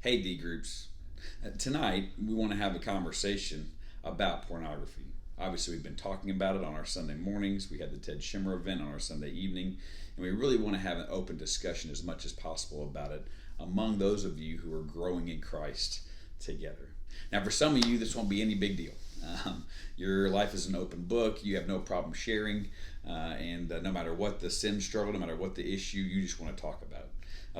Hey, D groups. Tonight, we want to have a conversation about pornography. Obviously, we've been talking about it on our Sunday mornings. We had the Ted Shimer event on our Sunday evening. And we really want to have an open discussion as much as possible about it among those of you who are growing in Christ together. Now, for some of you, this won't be any big deal. Your life is an open book. You have no problem sharing. And no matter what the sin struggle, no matter what the issue, you just want to talk about it.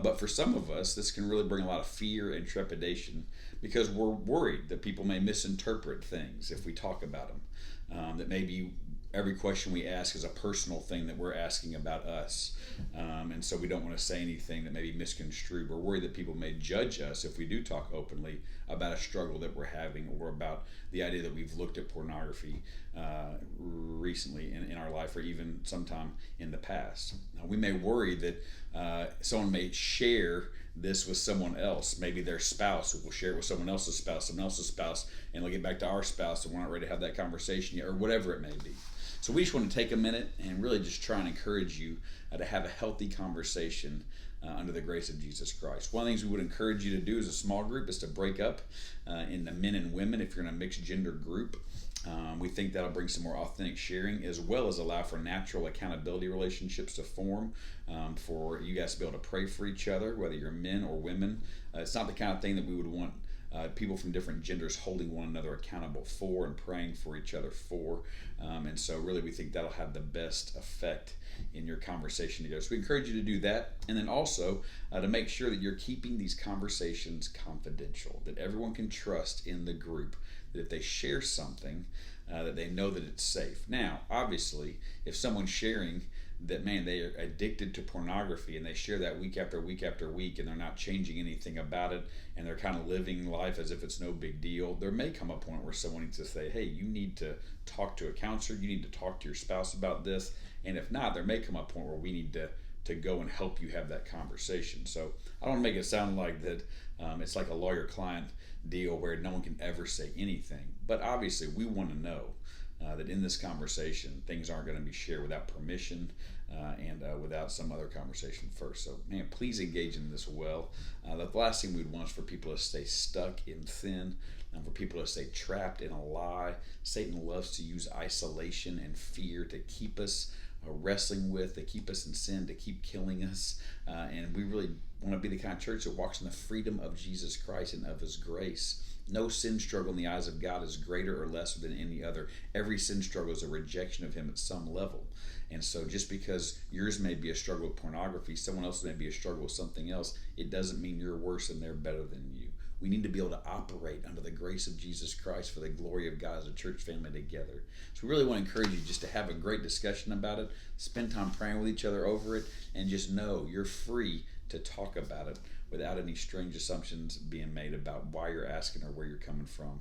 But for some of us, this can really bring a lot of fear and trepidation because we're worried that people may misinterpret things if we talk about them. That maybe every question we ask is a personal thing that we're asking about us. And so we don't want to say anything that may be misconstrued. We're worried that people may judge us if we do talk openly about a struggle that we're having or about the idea that we've looked at pornography recently in our life or even sometime in the past. Now, we may worry that someone may share this with someone else, maybe their spouse, who will share it with someone else's spouse, and they'll get back to our spouse and we're not ready to have that conversation yet, or whatever it may be. So we just want to take a minute and really just try and encourage you to have a healthy conversation under the grace of Jesus Christ. One of the things we would encourage you to do as a small group is to break up into men and women if you're in a mixed gender group. We think that'll bring some more authentic sharing as well as allow for natural accountability relationships to form, for you guys to be able to pray for each other, whether you're men or women. It's not the kind of thing that we would want people from different genders holding one another accountable for and praying for each other for. And so really we think that'll have the best effect in your conversation together. So we encourage you to do that. And then also to make sure that you're keeping these conversations confidential, that everyone can trust in the group, that if they share something, that they know that it's safe. Now, obviously, if someone's sharing that, man, they are addicted to pornography and they share that week after week after week and they're not changing anything about it and they're kind of living life as if it's no big deal, there may come a point where someone needs to say, hey, you need to talk to a counselor, you need to talk to your spouse about this, and if not, there may come a point where we need to go and help you have that conversation. So I don't want to make it sound like that it's like a lawyer-client deal where no one can ever say anything, but obviously we want to know that in this conversation, things aren't going to be shared without permission and without some other conversation first. So, man, please engage in this well. The last thing we'd want is for people to stay stuck in sin, and for people to stay trapped in a lie. Satan loves to use isolation and fear to keep us wrestling with, to keep us in sin, to keep killing us. And we really want to be the kind of church that walks in the freedom of Jesus Christ and of His grace. No sin struggle in the eyes of God is greater or lesser than any other. Every sin struggle is a rejection of Him at some level. And so just because yours may be a struggle with pornography, someone else may be a struggle with something else, it doesn't mean you're worse and they're better than you. We need to be able to operate under the grace of Jesus Christ for the glory of God as a church family together. So we really want to encourage you just to have a great discussion about it, spend time praying with each other over it, and just know you're free to talk about it without any strange assumptions being made about why you're asking or where you're coming from.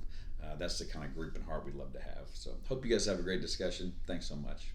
That's the kind of group and heart we'd love to have. So hope you guys have a great discussion. Thanks so much.